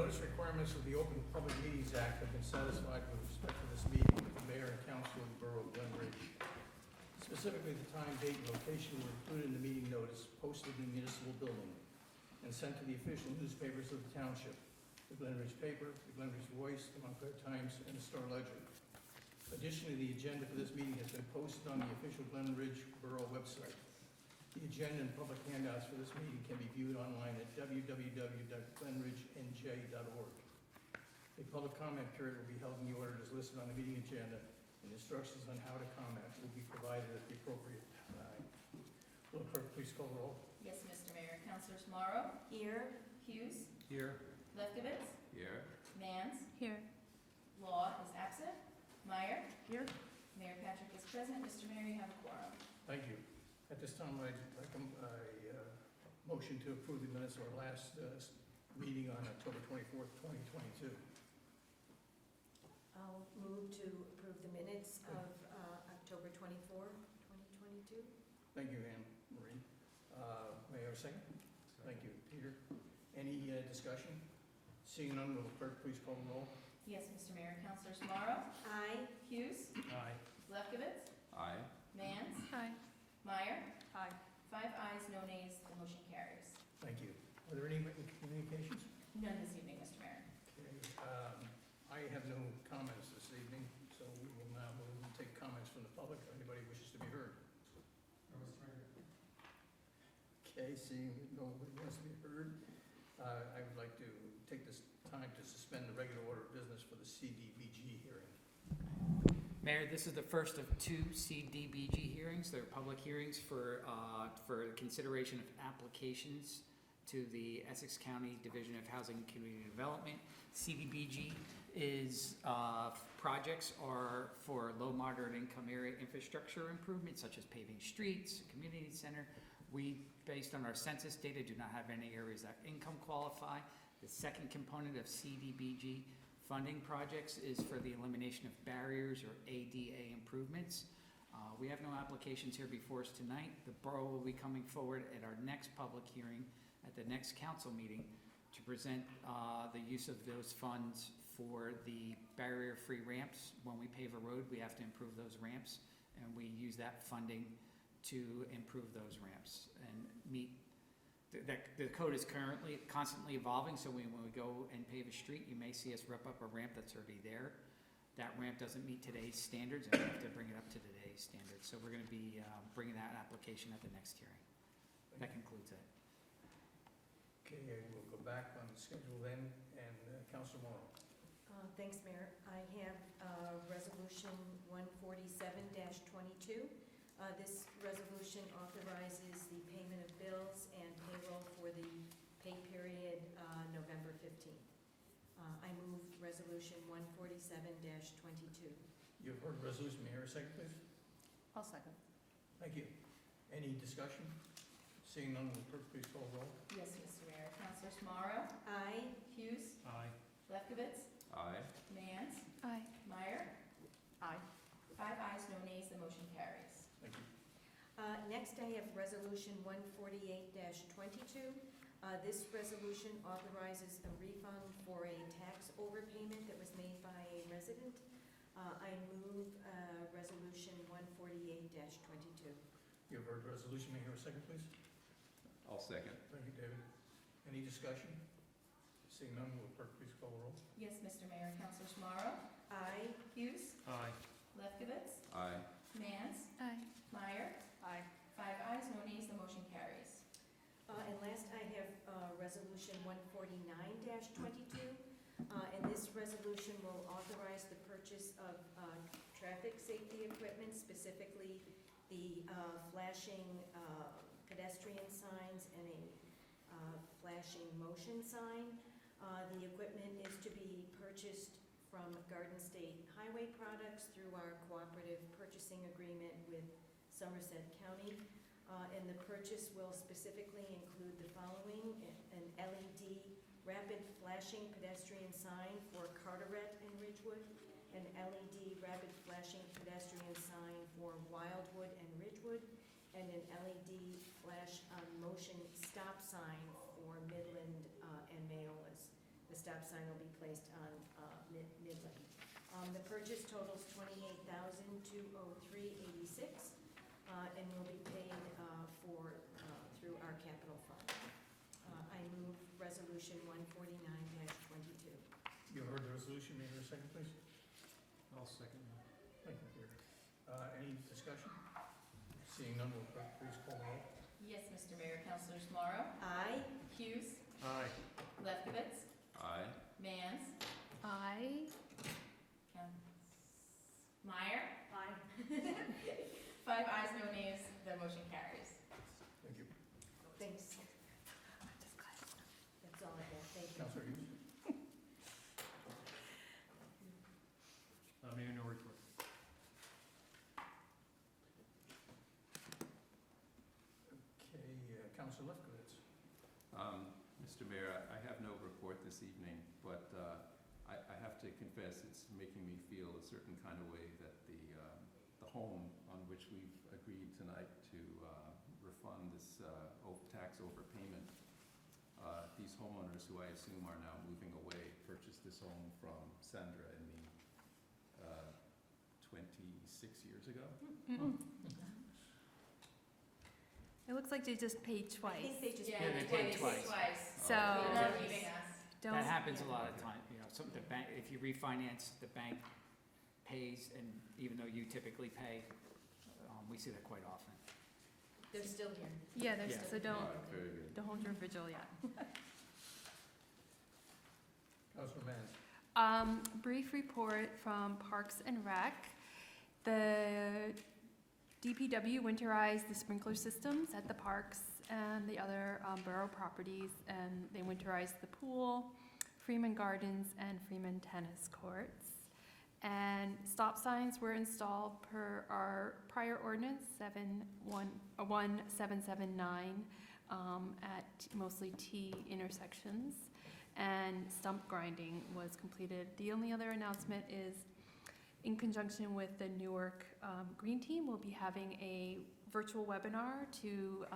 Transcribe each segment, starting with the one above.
notice requirements of the Open Public Meetings Act have been satisfied with respect to this meeting with the mayor and council of the borough of Glen Ridge. Specifically, the time, date, and location were included in the meeting notice posted in the municipal building and sent to the official newspapers of the township, the Glen Ridge Paper, the Glen Ridge Voice, the Montclair Times, and the Star Ledger. Additionally, the agenda for this meeting has been posted on the official Glen Ridge Borough website. The agenda and public handouts for this meeting can be viewed online at www.glenridgenj.org. A public comment period will be held in the order as listed on the meeting agenda, and instructions on how to comment will be provided at the appropriate time. Will the clerk please call the roll? Yes, Mr. Mayor. Councilors Morrow? Here. Hughes? Here. Lefkowitz? Here. Mans? Here. Law is absent. Meyer? Here. Mayor Patrick is present. Mr. Mayor, you have a quorum. Thank you. At this time, I'd like a motion to approve the minutes of our last meeting on October 24th, 2022. I'll move to approve the minutes of October 24, 2022. Thank you, Anne Marie. May I have a second? Thank you, Peter. Any discussion? Seeing none, will the clerk please call the roll? Yes, Mr. Mayor. Councilors Morrow? Aye. Hughes? Aye. Lefkowitz? Aye. Mans? Aye. Meyer? Aye. 5 ayes, no nays. The motion carries. Thank you. Are there any written communications? None this evening, Mr. Mayor. Okay. I have no comments this evening, so we will now move and take comments from the public. If anybody wishes to be heard. Okay, seeing that nobody wants to be heard, I would like to take this time to suspend the regular order of business for the CDBG hearing. Mayor, this is the first of 2 CDBG hearings. They're public hearings for consideration of applications to the Essex County Division of Housing and Community Development. CDBG projects are for low, moderate income area infrastructure improvements such as paving streets, community center. We, based on our census data, do not have any areas that income qualify. The second component of CDBG funding projects is for the elimination of barriers or ADA improvements. We have no applications here before us tonight. The borough will be coming forward at our next public hearing at the next council meeting to present the use of those funds for the barrier-free ramps. When we pave a road, we have to improve those ramps, and we use that funding to improve those ramps and meet. The code is constantly evolving, so when we go and pave a street, you may see us rip up a ramp that's already there. That ramp doesn't meet today's standards, and we have to bring it up to today's standards. So we're going to be bringing that application at the next hearing. That concludes it. Okay, we'll go back on the schedule then, and Councilor Morrow. Thanks, Mayor. I have Resolution 147-22. This resolution authorizes the payment of bills and payroll for the pay period November 15th. I move Resolution 147-22. You've heard the resolution. May I hear a second, please? I'll second. Thank you. Any discussion? Seeing none, will the clerk please call the roll? Yes, Mr. Mayor. Councilors Morrow? Aye. Hughes? Aye. Lefkowitz? Aye. Mans? Aye. Meyer? Aye. 5 ayes, no nays. The motion carries. Thank you. Next, I have Resolution 148-22. This resolution authorizes a refund for a tax overpayment that was made by a resident. I move Resolution 148-22. You've heard the resolution. May I hear a second, please? I'll second. Thank you, David. Any discussion? Seeing none, will the clerk please call the roll? Yes, Mr. Mayor. Councilors Morrow? Aye. Hughes? Aye. Lefkowitz? Aye. Mans? Aye. Meyer? Aye. 5 ayes, no nays. The motion carries. And last, I have Resolution 149-22. And this resolution will authorize the purchase of traffic safety equipment, specifically the flashing pedestrian signs and a flashing motion sign. The equipment is to be purchased from Garden State Highway Products through our cooperative purchasing agreement with Somerset County. And the purchase will specifically include the following: an LED rapid flashing pedestrian sign for Carteret and Ridgewood, an LED rapid flashing pedestrian sign for Wildwood and Ridgewood, and an LED flash motion stop sign for Midland and Mayolas. The stop sign will be placed on Midland. The purchase totals $28,203.86, and will be paid through our capital fund. I move resolution 149-22. You heard the resolution, may I hear a second, please? I'll second that. Thank you, Peter. Any discussion? Seeing none, will clerk please call the roll? Yes, Mr. Mayor, Councilors Morrow, Aye. Hughes, Aye. Lefkowitz, Aye. Mans, Aye. Meyer. Aye. 5 ayes, no nays, the motion carries. Thank you. Thanks. That's all I have. Thank you. Councilor Hughes? Mayor, no report. Okay, Councilor Lefkowitz. Mr. Mayor, I have no report this evening, but I have to confess it's making me feel a certain kind of way that the home on which we've agreed tonight to refund this tax overpayment, these homeowners, who I assume are now moving away, purchased this home from Sandra in the 26 years ago. It looks like they just paid I twice. think they just. Yeah, they paid twice. So Oh, They're okay. leaving us. don't. That happens a Yeah. lot of time, you know, the bank, if you refinance, the bank pays, and even though you typically pay, we see that quite often. They're still here. Yeah, there's, Yeah. so All don't, right, very good. don't hold your vigil yet. Councilor Mans. Brief report from Parks and Rec. The DPW winterized the sprinkler systems at the parks and the other borough properties, and they winterized the pool, Freeman Gardens, and Freeman Tennis Courts. And stop signs were installed per our prior ordinance, 1779, at mostly T intersections. And stump grinding was completed. The only other announcement is, in conjunction with the Newark Green Team, we'll be having a virtual webinar to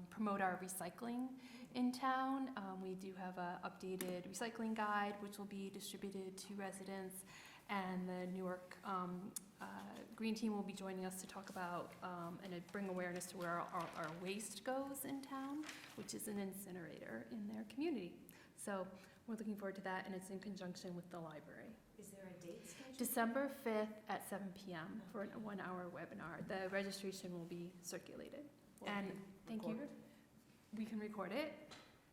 promote our recycling in town. We do have an updated recycling guide, which will be distributed to residents, and the Newark Green Team will be joining us to talk about and bring awareness to where our waste goes in town, which is an incinerator in their community. So we're looking forward to that, and it's in conjunction with the library. Is there a date scheduled? December 5th at 7 p.m. for a 1-hour webinar. The registration will be circulated. Will And it be thank you. recorded? We can record it.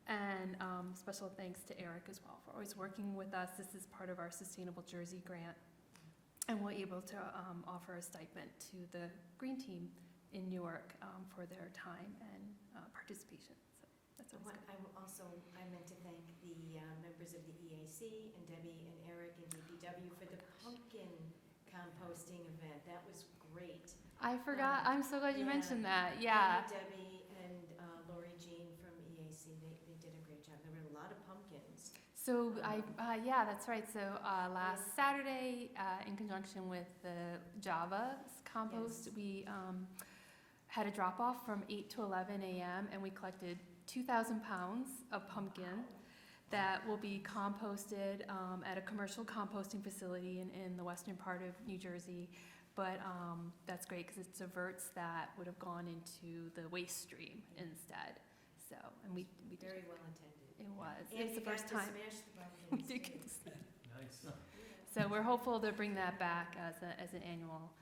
And special thanks to Eric as well for always working with us. This is part of our Sustainable Jersey grant. And we're able to offer a stipend to the Green Team in Newark for their time and participation. So that's always good. I meant to thank the members of the EAC and Debbie and Eric and DPW for the pumpkin composting event. That was great. I forgot. I'm so glad you Yeah. mentioned that. Yeah. Debbie and Lori Jean from EAC, they did a great job. There were a lot of pumpkins. So yeah, that's right. So last Saturday, in conjunction with the Java compost, Yes. we had a drop off from 8 to 11 a.m. and we collected 2,000 pounds of pumpkin that will be composted at a commercial composting facility in the western part of New Jersey. But that's great because it diverts that would have gone into the waste stream instead. So, and we did. Very well intended. It was. And It was you the first got to time. smash the pumpkins. We did too. get to see. Nice. So we're hopeful to bring that back as an annual,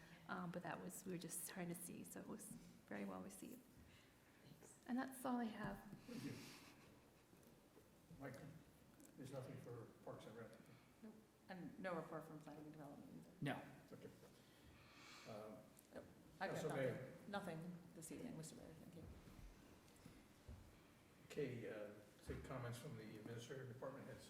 but we were just trying to see, so it was very well received. And that's all I have. Thank you. Michael, there's nothing for Parks and Rec. And no report from planning and development either. No. Okay. I've got Councilor nothing, Mayor. nothing this evening, Mr. Mayor, thank you. Okay, take comments from the administrative department heads.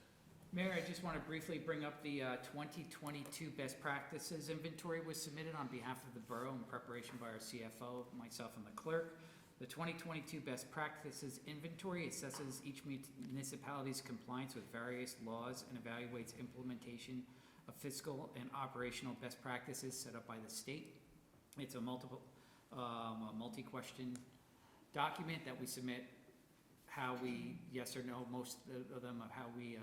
Mayor, I just want to briefly bring up the 2022 best practices inventory was submitted on behalf of the borough in preparation by our CFO, myself, and the clerk. The 2022 best practices inventory assesses each municipality's compliance with various laws and evaluates implementation of fiscal and operational best practices set up by the state. It's a multi-question document that we submit how we, yes or no, most of them of how we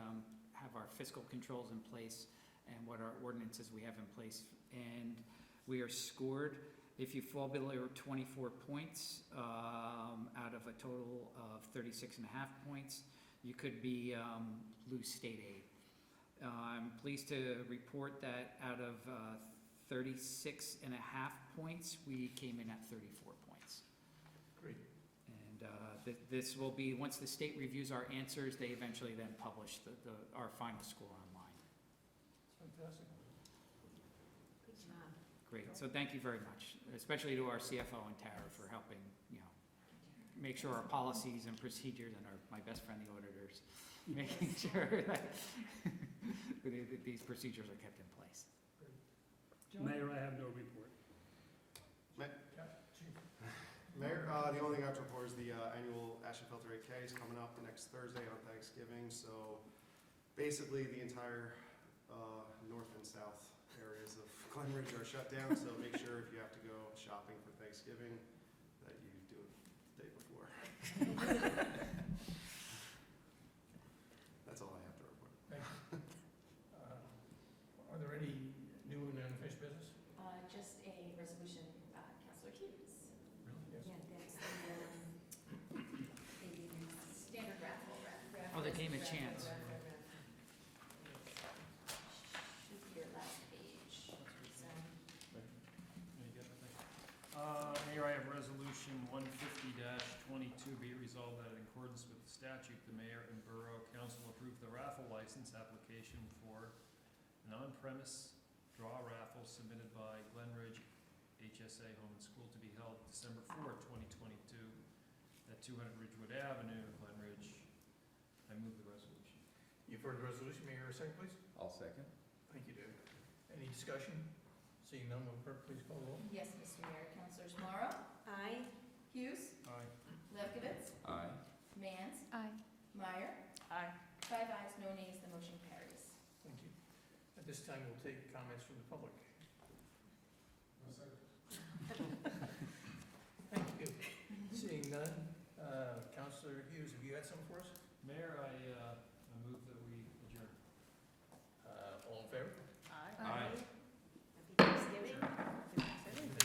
have our fiscal controls in place and what our ordinances we have in place. And we are scored, if you fall below 24 points out of a total of 36.5 points, you could be lose state aid. I'm pleased to report that out of 36.5 points, we came in at 34 points. Great. And this will be, once the state reviews our answers, they eventually then publish our final score online. Fantastic. Good job. Great, so thank you very much, especially to our CFO and Tara for helping, make sure our policies and procedures, and my best friend, the auditors, making sure that these procedures are kept in place. Mayor, I have no report. Mayor, the only thing I have to report is the annual Ashenfelter 8K is coming up the next Thursday on Thanksgiving. So basically the entire north and south areas of Glen Ridge are shut down. So make sure if you have to go shopping for Thanksgiving that you do it the day before. That's all I have to report. Thank you. Are there any new and unfinished business? Just a resolution, Counselor Hughes. Yes. Yeah, that's the, they gave you Standard raffle. Oh, they gave him a chance. Should be your last page. So, Mayor, I have resolution 150-22, be it resolved that in accordance with the statute, the mayor and borough council approve the raffle license application for an on-premise draw raffle submitted by Glen Ridge HSA Home and School to be held December 4th, 2022 at 200 Ridgewood Avenue, Glen Ridge. I move the resolution. You've heard the resolution. May I hear a second, please? I'll second. Thank you, David. Any discussion? Seeing none, will the clerk please call the roll? yes, Mr. Mayor, Counselors Morrow, Aye. Hughes, Aye. Lefkowitz, Aye. Mans, Aye. Meyer. Aye. 5 ayes, no nays, the motion carries. Thank you. At this time, we'll take comments from the public. Thank you. Seeing none, Counselor Hughes, have you got something for us?